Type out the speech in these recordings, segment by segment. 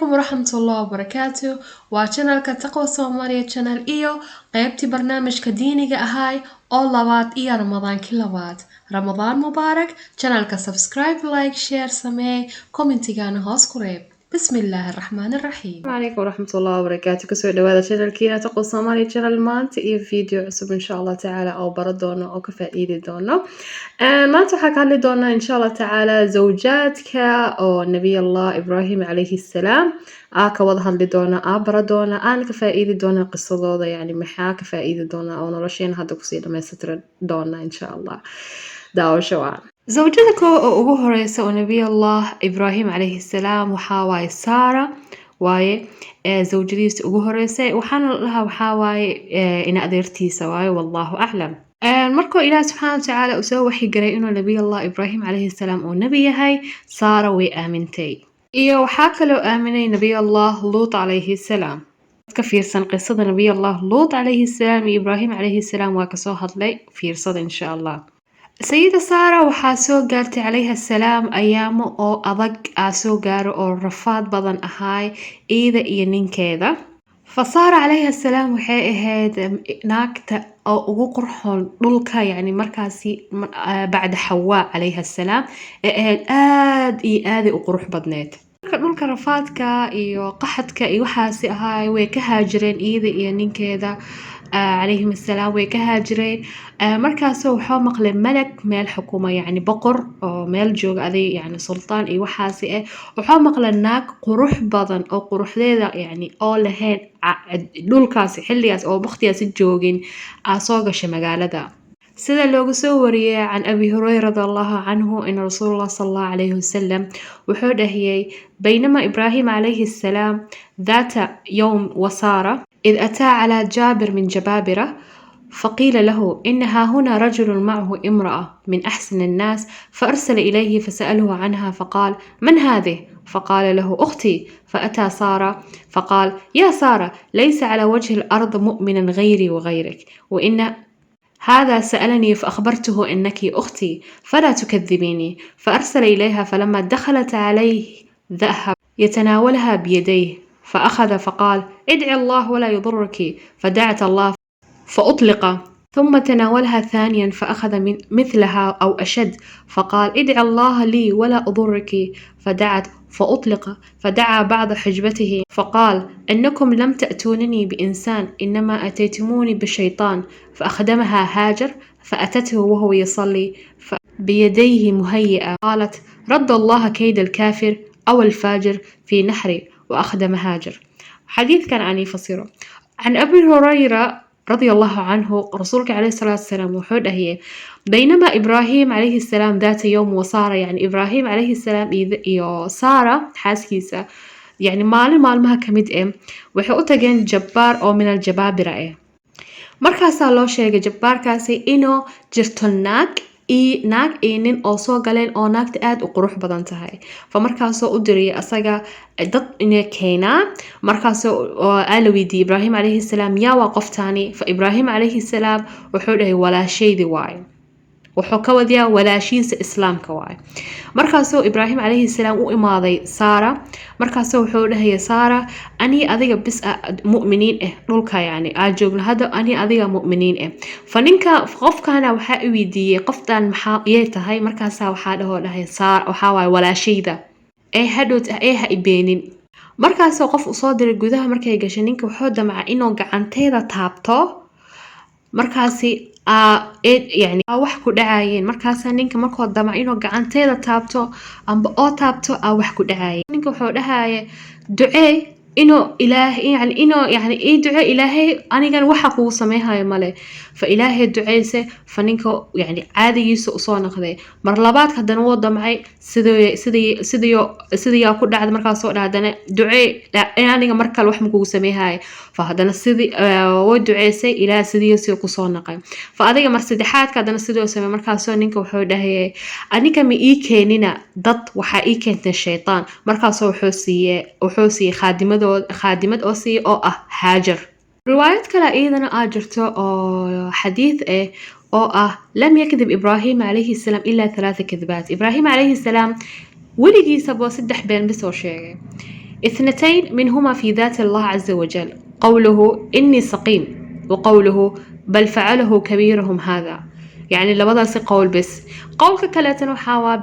عليكم ورحمة الله وبركاته وشانل تقوى سوماليا شانل قيبتي برنامج كدينيga ahay oo labaad iyo Ramadaan ki labaad Ramadaan mubaarak channelka subscribe like share samee commentigana hoos ku reeb bismillaahir rahmaanir rahiim عليكم ورحمة الله وبركاته كسو دوادا channelkiina تقوى سوماليا channel maanta iyo video cusub insha Allah tacaala oo bara doono oo ka faa'iidi doono maanta waxaa ka hadli doonaa insha Allah tacaala zawjaadka oo nabiy Allah Ibrahim alayhi salaam ka wada hadli doona bara doona aan ka faa'iidi doona qisadooda yani maxaa ka faa'iidi doona oo nolosheena hadda kusii dhameystir doona insha Allah daawasho waan zawjada oo ugu horeysa oo nabiy Allah Ibrahim alayhi salaam waxaa waay Sara waaye zawjadiisa ugu horeysay waxaan lahaa waxaa waaye in adeertiisa waaye wallahu a'lam markuu Ilaahay subhanahu wa ta'ala u soo waxi garay inuu nabiy Allah Ibrahim alayhi salaam oo nabi yahay Sara way aamintay iyo waxaa kaloo aaminay nabiy Allah Lut alayhi salaam ka fiirsan qisada nabiy Allah Lut alayhi salaam iyo Ibrahim alayhi salaam waa ka soo hadlay fiirsada insha Allah سيدة سارة waxaa soo gaartay calayha salaam ayaamo oo adag soo gaaro oo rafaad badan ahaay iyada iyo ninkeeda فصار عليها السلام waxay ahayd naagta oo ugu qurxoon dhulka yani markaasi bacda Xawaa calayha السلام ahayd aad u qurux badneed dhulka rafaadka iyo qaxadka iyo waxaasi ahaay way ka haajireen iyada iyo ninkeeda عليهم السلام ويكهاجرين مركزو وحو مقل ملك ميل حكومة يعني بقر أو ميل جوج أذي يعني سلطان إي وحاسئة وحو مقل الناك قروح بدن أو قروح ذا يعني أول هين دول كاسي حلياس أو بختياس الجوجين عصاقش مقالة ذا سيدا لوغو سوري عن أبي هريرة رضي الله عنه إن رسول الله صلى الله عليه وسلم وحوده هي بينما إبراهيم عليه السلام ذات يوم وسارة إذ أتى على جابر من جبابرة فقيل له إنها هنا رجل معه امرأة من أحسن الناس فأرسل إليه فسأله عنها فقال من هذه؟ فقال له أختي فأتى سارة فقال يا سارة ليس على وجه الأرض مؤمنا غيري وغيرك وإن هذا سألني فأخبرته إنك أختي فلا تكذبيني فأرسل إليها فلما دخلت عليه ذهب يتناولها بيديه فأخذ فقال ادعي الله ولا يضرك فدعت الله فأطلق ثم تناولها ثانيا فأخذ من مثلها أو أشد فقال ادعي الله لي ولا أضرك فدعت فأطلق فدعا بعض حجبته فقال إنكم لم تأتونني بإنسان إنما أتيتموني بشيطان فأخدمها هاجر فأتته وهو يصلي بيديه مهيئة قالت رد الله كيد الكافر أو الفاجر في نحري وأخدم هاجر حديث كان عني فصيره عن أبي هريرة رضي الله عنه رسولك عليه الصلاة والسلام وحوده هي بينما إبراهيم عليه السلام ذات يوم وسارة يعني إبراهيم عليه السلام iyo سارة حاسكيسة يعني maalmaha kamid waxay u tageen jabbaar oo min aljabaabira markaasaa loo sheegay jabbaarkaasi inuu jirto naag iyo nin oo soo galeen oo naagta aad u qurux badan tahay fa markaasoo u diriyay asaga dad inay keenaa markaasoo la weydiiyay Ibrahim alayhi salaam yaa waa qoftaani fa Ibrahim alayhi salaam wuxuu dhahay walaashaydi waay wuxuu ka wadiyaa walaashiisa islaamka waay markaasoo Ibrahim alayhi salaam u imaaday Sara markaasoo wuxuu dhahay Sara ani adiga bis mu'miniin dhulka yani joogna hada ani adiga mu'miniin fa ninka qofkana waxa uu weydiiyay qoftan maxaa ay tahay markaasa waxa dhahay Sara waxa waay walaashayda hadhood ha ibeenin markaasoo qof u soo diray gudaha markay gashay ninka wuxuu damcay inuu gacanteeda taabto markaasi يعني wax ku dhacayeen markaas ninka markoo dama inuu gacanteeda taabto amba oo taabto wax ku dhacayeen ninka wuxuu dhahaye ducee inuu ilaahay yani ii ducee ilaahay anigan waxa ku sameeyahay male fa ilaahay duceeyse fa ninka yani caadigiisa u soo noqday mar labaad hadan uu damcay sidii ku dhacday markaas soo dhaadana ducee aniga markale wax ma kugu sameeyahay fa hadana sidii oo duceysay ilaahay sidii ku soo noqay fa adiga mar saddexaad hadana sidoo sameey markaas ninka wuxuu dhahay aniga ma ii keenina dad waxa ii keentay shaytaan markaas wuxuu siiyay خادمة أوسي أو هاجر رواية كلا أيضا أجرته أو حديث أو لم يكذب إبراهيم عليه السلام إلا 3 كذبات إبراهيم عليه السلام ولقي سبوا 6 بين بس وشيء اثنتين منهما في ذات الله عز وجل، قوله إني سقيم، وقوله بل فعله كبيرهم هذا. يعني لبضاس قول بس قولك كلاتن وحاوا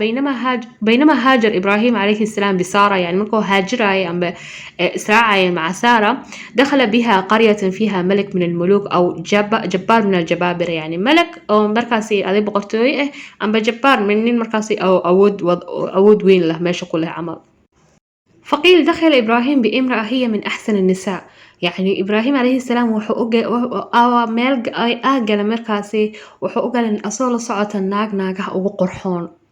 بينما هاجر إبراهيم عليه السلام بسارة، يعني مركو هاجراي أم إسراعي مع سارة، دخل بها قرية فيها ملك من الملوك أو جبار من الجبابرة، يعني ملك أو مركاسي أذي بقرتوي أم بجبار من مركاسي أو أود وين له ما شكله عمل. فقيل دخل إبراهيم بامرأة هي من أحسن النساء، يعني إبراهيم عليه السلام wuxuu meel gala markaasi wuxuu u galay asoo la socota naagaha ugu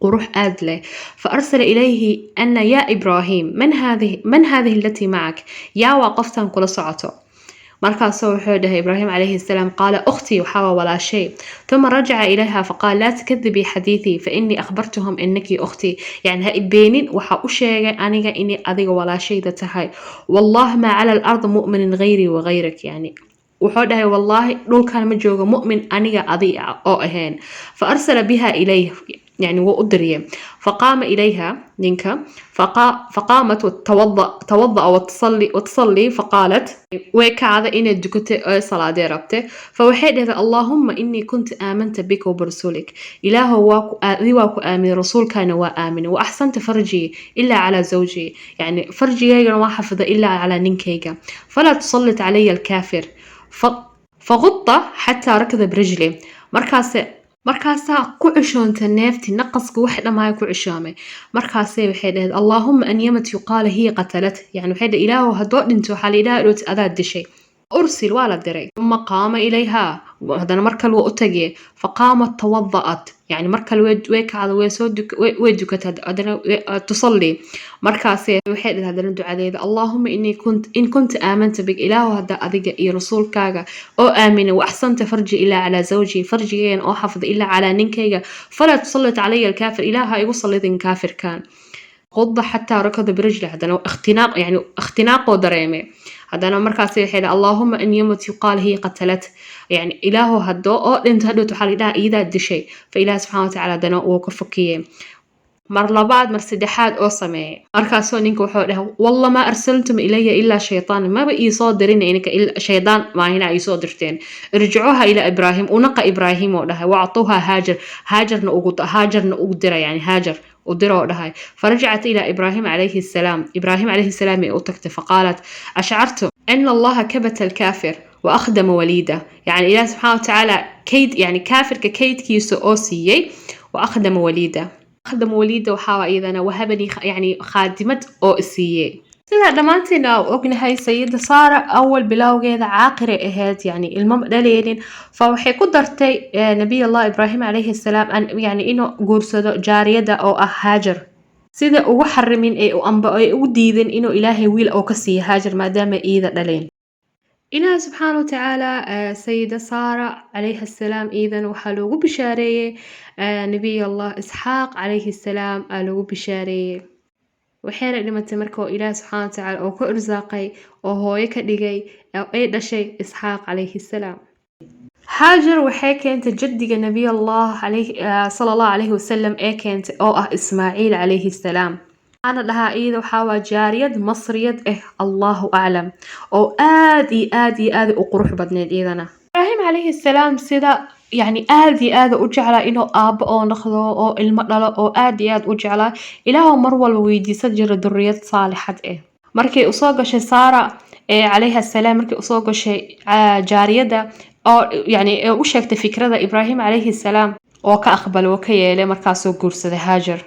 qurux aad leh. فأرسل إليه أن يا إبراهيم من هذه التي معك، يا وقفتان kula socoto. markaasoo wuxuu dhahay إبراهيم عليه السلام قال أختي وحاوى ولا شيء، ثم رجع إليها فقال لا تكذبي حديثي فإني أخبرتهم إنك أختي، يعني هإبينين وحا أشيغي أنيغا إني أذيغ ولا شيء تهي، والله ما على الأرض مؤمن غيري وغيرك، يعني wuxuu dhahay wallaahi dhulkan ma joogo mu'min aniga adiga oo ahayn. فأرسل بها إليه، يعني wuu u diriyay. فقام إليها ninka فقامت توضأ وتصلي فقالت way kacday inay dukatay oo salaadey rabtay. فwaxay dhahday اللهم إني كنت آمنت بك وبرسولك، إلهو waa ku aamin rasuulkana waa aamin، وأحسنت فرجي إلا على زوجي، يعني فرجيgaygana waa xafida إلا على ninkayga، فلا تسلط علي الكافر فغط حتى ركض برجلي. markaasaa ku cushoonta neefti naqaska wax dhammaay ku cushoomay. markaasay waxay dhahayd allaahumma an yamat yuqaala hiya qatalat, yani waxay dhahay ilaahu haddoo dhinto waxaa la yidhaha dhooti adaa dishay. ursil waa la diray. uma qaama ilayhaa, haddana markale waa u tagay. faqaamat tawada'at، يعني markale way kacda way dukatay haddana tusalli. markaasay waxay dhahayd haddana ducadeeda allaahumma in kunta aamanta big، ilaahu hadda adiga iyo rasuulkaaga oo aamina وأحسنت فرجي إلا على زوجي، فرجيين oo xafida إلا على ninkayga، فلا تسلط علي الكافر، ilaaha igu sallidin kaafir kan. غض حتى ركض برجله، هذا اختناق dareemay. haddana markaasay waxay dhahay allaahumma an yamut yuqaal hiya qatalat، yani ilaahu haddoo oo dhinto hadhowt waxaa la yidhaha iyadaa dishay. fa ilaahi subxana watacaala haddana wuu ka fokiyey. mar labaad mar saddexaad oo sameeyay. markaasoo ninka wuxuu dhahay walla maa arsaltum ilaya ilaa shaytaan، maba iisoo dirin ininka shaydaan maahina iisoo dirteen. irjicuuha ilaa ibraahim، unaqa ibraahim oo dhahay wactuuha haajarna ugu dira، yani haajar ودروا لهاي. فرجعت إلى إبراهيم عليه السلام، إبراهيم عليه السلام أتكت فقالت أشعرت أن الله كبت الكافر وأخدم وليده، يعني إله سبحانه وتعالى كيد، يعني كافر ككيد كيسو أوسيي وأخدم وليده. أخدم وليده وحاوى إذا وهبني يعني خادمة أوسيي. sida dhammaanteena ognahay sayida saara awal bilowgeeda caaqire ahayd, yani ilmo dhaleelin. fa waxay ku dartay nabiy allah ibraahim calayhi salaam yani inuu guursado jaariyada oo ah haajar, sida ugu xarimin ay ugu diideen inuu ilaahay wiil oo ka siiyo haajar maadaama iida dhaleen. ilaahi subxaana watacaala sayida saara calayhi salaam iidan waxaa loogu bishaareeyey nabiy allah isxaaq calayhi salaam aa loogu bishaareeyey. waxayna dhimatay marka oo ilaahi subxaana watacaala oo ku irsaaqay oo hooyo ka dhigay oo ay dhashay isxaaq calayhi salaam. haajar waxay keentay jaddiga nabiy allah sala allahu calayhi wasalam ee keentay oo ah ismaaciil calayhi salaam. waxaana dhahaa iyada waxaa waa jaariyad masriyad ah allahu aclam oo aad iyo aad u qurux badneyd iyadana. ibraahim calayhi salaam sida يعني aad iyo aad u jeclaa inuu aabbo oo noqdo oo ilmo dhalo oo aad iyo aad u jeclaa. ilaahu mar walba weydiisan jira duriyad saalixad ah. markay usoo gashay saara calayha salaam, markay usoo gashay jaariyada oo yani u sheegtay fikrada ibraahim calayhi salaam oo ka aqbalay oo ka yeelay, markaasoo guursaday haajar.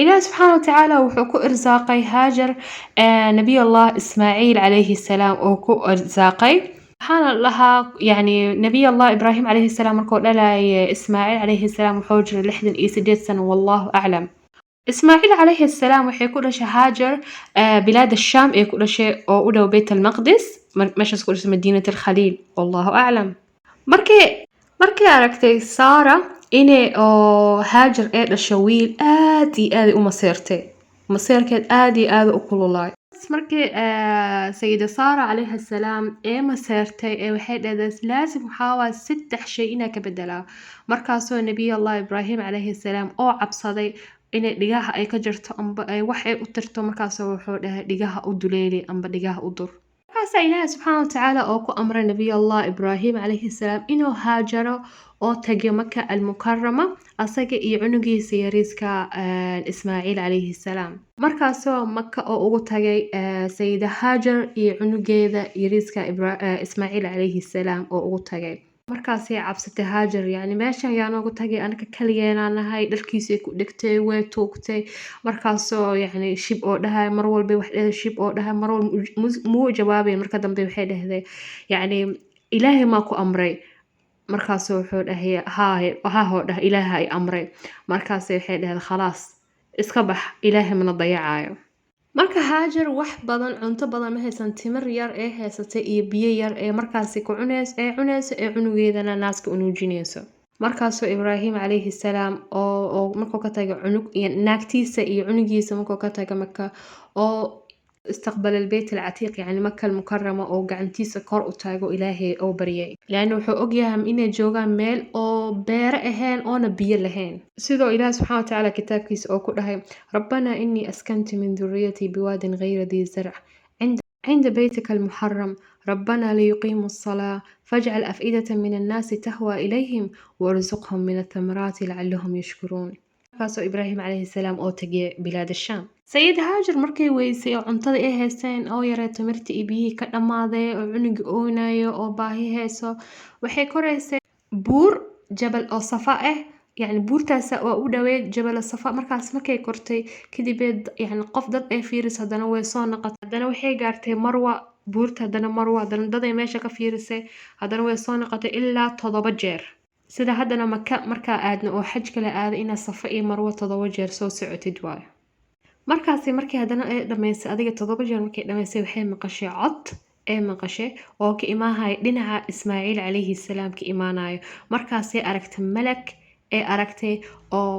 ilaahi subxaana watacaala wuxuu ku irsaaqay haajar nabiy allah ismaaciil calayhi salaam oo ku irsaaqay. waxaana lahaa yani nabiy allah ibraahim calayhi salaam markuu dhalay ismaaciil calayhi salaam wuxuu jiray 68 sano wallahu aclam. ismaaciil calayhi salaam waxay ku dhashay haajar bilaad الشام ee ku dhashay oo u dhow bayt almaqdis, meeshaas ku dhashay madiinat alkhaliil wallahu aclam. markay aragtay saara inay oo haajar ee dhasho wiil aad iyo aad u maseertay, maseerkeed aad iyo aad u kululaay. markii sayida saara calayha salaam ee maseertay ee waxay dhahday laasim waxaa waa 3 shay inaa ka bedelaa. markaasoo nabiy allah ibraahim calayhi salaam oo cabsaday inay dhigaha ay ka jirto amba ay wax ay u tirto markaasoo wuxuu dhahay dhigaha u duleeli amba dhigaha u dur markaasaa ilaahay subxaana watacaala oo ku amray nabiy allah ibraahim calayhi salaam inuu haajaro oo tago maka almukarama asaga iyo cunugiisa yariiska ismaaciil calayhi salaam markaasoo maka oo ugu tagay sayida haajar iyo cunugeeda yariiska ismaaciil calayhi salaam oo ugu tagay markaasay cabsatay haajar yani meeshan yaa noogu tagay anaka kaligeenaa nahay dharkiisay ku dhegtay way tuugtay markaasoo yani shib oo dhahay mar walba wax dhahay shib oo dhahay mar walba muu jawaabeen marka dambe waxay dhahday yani ilaahay maa ku amray markaasoo wuxuu dhahay haahoo dhah ilaaha ay amray markaasay waxay dhahday khalaas iska bax ilaahay mana dayacaayo marka haajar wax badan cunto badan ma haysan timir yar ee haysatay iyo biyo yar ee markaasi ku cunayso ee cunugeedana naaska u nuujinayso markaasoo ibraahim calayhi salaam oo markuu ka tago cunug iyo naagtiisa iyo cunugiisa markuu ka tago maka oo استقبل البيت العتيق يعني مكة المكرمة أو قعنتيسة كور أتاقو إلهي أو بريي لأنه وحو أقياهم إنه جوغان ميل أو بير أهين أو نبي لهين سيدو إله سبحانه وتعالى كتاب كيس أو كلهي ربنا إني أسكنت من ذريتي بواد غير ذي زرع عند بيتك المحرم ربنا ليقيموا الصلاة فاجعل أفئدة من الناس تهوى إليهم وارزقهم من الثمرات لعلهم يشكرون kaasoo ibraahim calayhi salaam oo tagay bilaad shaam sayid haajar markay weysay oo cuntada ay haysteen oo yaree timirta iyo biyihii ka dhammaaday oo cunugi oonayo oo baahi hayso waxay koraysay buur jabal oo safa ah yani buurtaas oo u dhaweyd jabal safa markaas markay kortay kadib yani qof dad ay fiiris hadana way soo noqotay hadana waxay gaartay marwa buurta hadana marwa hadana dad ay meesha ka fiirisay hadana way soo noqotay ilaa 7 jeer sida haddana maka markaa aadna oo xaj kala aada inaa safa iyo marwo 7 jeer soo socotid waayo markaasi markii haddana ay dhamaysay adiga 7 jeer markay dhamaysay waxay maqashay cod ee maqashay oo ka imaanaya dhinaca ismaaciil calayhi salaam ka imaanayo markaasay aragtay malag ee aragtay oo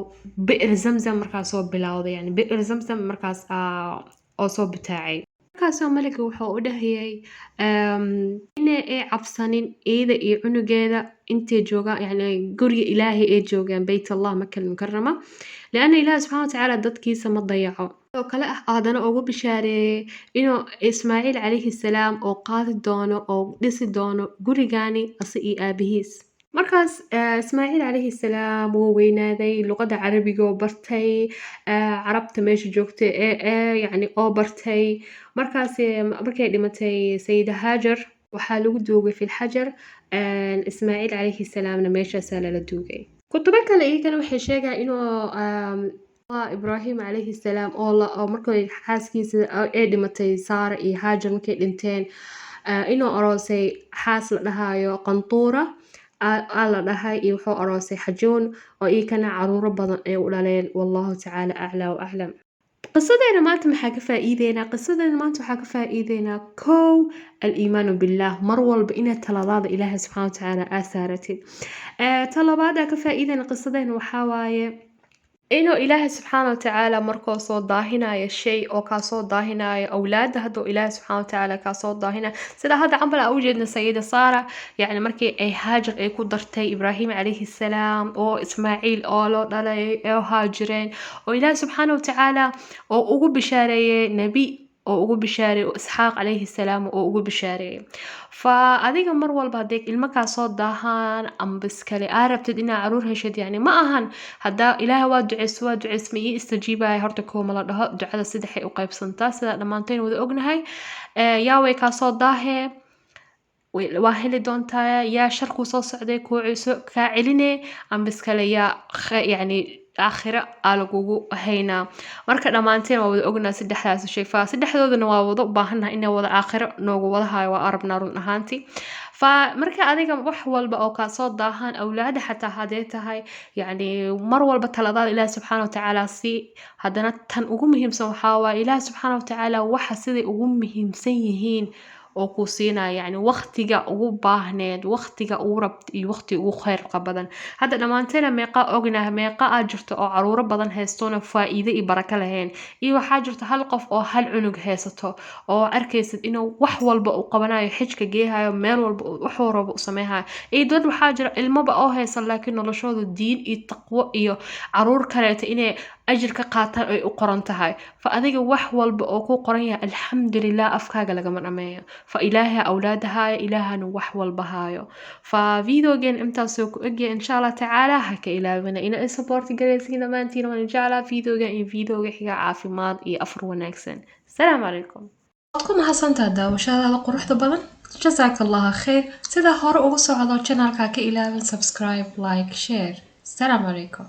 bi'r zamzam markaas soo bilowday yani bi'r zamzam markaas oo soo bitaacay markaasoo malaga wuxuu u dhahayay inay ay cabsanin iyada iyo cunugeeda intay joogaan yani guriga ilaahay ay joogaan bayt allah maka almukarama laana ilaahi subxaana watacaala dadkiisa ma dayaco oo kale ah aadana ugu bishaareeyay inuu ismaaciil calayhi salaam oo qaadi doono oo dhisi doono gurigani asa iyo aabihiis markaas ismaaciil calayhi salaam wuu weynaaday luqada carabiga oo bartay carabta meesha joogtay yani oo bartay markaas markay dhimatay sayida haajar waxaa lagu duugay fi lxajar ismaaciil calayhi salaamna meeshaasaa lala duugay kutubo kale iyagana waxay sheegaa inuu ibraahim calayhi salaam oo markay xaaskiisa ay dhimatay saara iyo haajar markay dhinteen inuu aroosay xaas la dhahayo qantuura la dhahay iyo wuxuu aroosay xajoon oo iyakana caruuro badan ay u dhaleen wallahu tacaala aclaa wa aclam qisadeena maanta maxaa ka faa'iideynaa qisadeena maanta waxaa ka faa'iideynaa kow aliimaanu billah mar walba inaad taladaada ilaahay subxaana watacaala aa saaratid talabaada ka faa'iideyna qisadeena waxaa waaye inuu ilaahay subxaana watacaala markoo soo daahinayo shay oo kaa soo daahinayo awlaada hadduu ilaahay subxaana watacaala kaa soo daahinayo sida hadda camal aa u jeedna sayida saara yani markii ay haajar ay ku dartay ibraahim calayhi salaam oo ismaaciil oo loo dhalay oo haajireen oo ilaahay subxaana watacaala oo ugu bishaareeyey nebi oo ugu bishaareeyey isxaaq calayhi salaam oo ugu bishaareeyey fa adiga mar walba hadday ilmo kaa soo daahaan amba iskale aa rabtid inaa caruur heshid yani ma ahan haddaa ilaaha waa duceys ma ii istajiibaya horta kooma la dhaho ducada saddexay u qaybsantaa sidaa dhammaanteen wada ognahay yaa way kaa soo daahee waa heli doontaa yaa sharkuu soo socday kaa celinee amba iskale yaa yani aakhira aa lagugu haynaa marka dhammaanteen waa wada ognaa saddexdaas shay fa saddexdoodana waa wada u baahannahay inay wada aakhiro noogu wada hayo waa arabnaa run ahaantii fa marka adiga wax walba oo kaa soo daahaan awlaada xataa hadee tahay yani mar walba taladaada ilaahi subxaana watacaala si haddana tan ugu muhiimsan waxaa waaye ilaahi subxaana watacaala waxa siday ugu muhiimsan yihiin oo ku siinaya yani waqtiga ugu baahneed waqtiga ugu rabta iyo waqtiga ugu khayrka badan hadda dhammaanteena meeqa ognahay meeqa aa jirto oo caruuro badan haystoona faa'iido iyo baraka lahayn iyo waxaa jirta hal qof oo hal cunug haysato oo arkaysid inuu wax walba uu qabanayo xijka geehayo meel walba wuxuu rabo u sameehayo iyo dad waxaa jira ilmaba oo haysan laakiin noloshooda diin iyo taqwo iyo caruur kaleeto inay ajirka qaataan ay u qoran tahay fa adiga wax walba oo ku qoran yahay alxamdulilah afkaaga lagama dhameeyo fa ilaaha awlaada haayo ilaahana wax walba haayo fa videogan intaasoo ku egya insha allah tacaala ha ka ilaabina ina i support garaysiin dhammaantiin waan jeclaa videogan iyo videoga xiga caafimaad iyo afar wanaagsan asalaamu calaykum waad ku mahadsantahay daawashadaada quruxda badan jazaaka allaha khayr sidaa hore ugu socdo channelka ka ilaabin subscribe like share asalaamu calaykum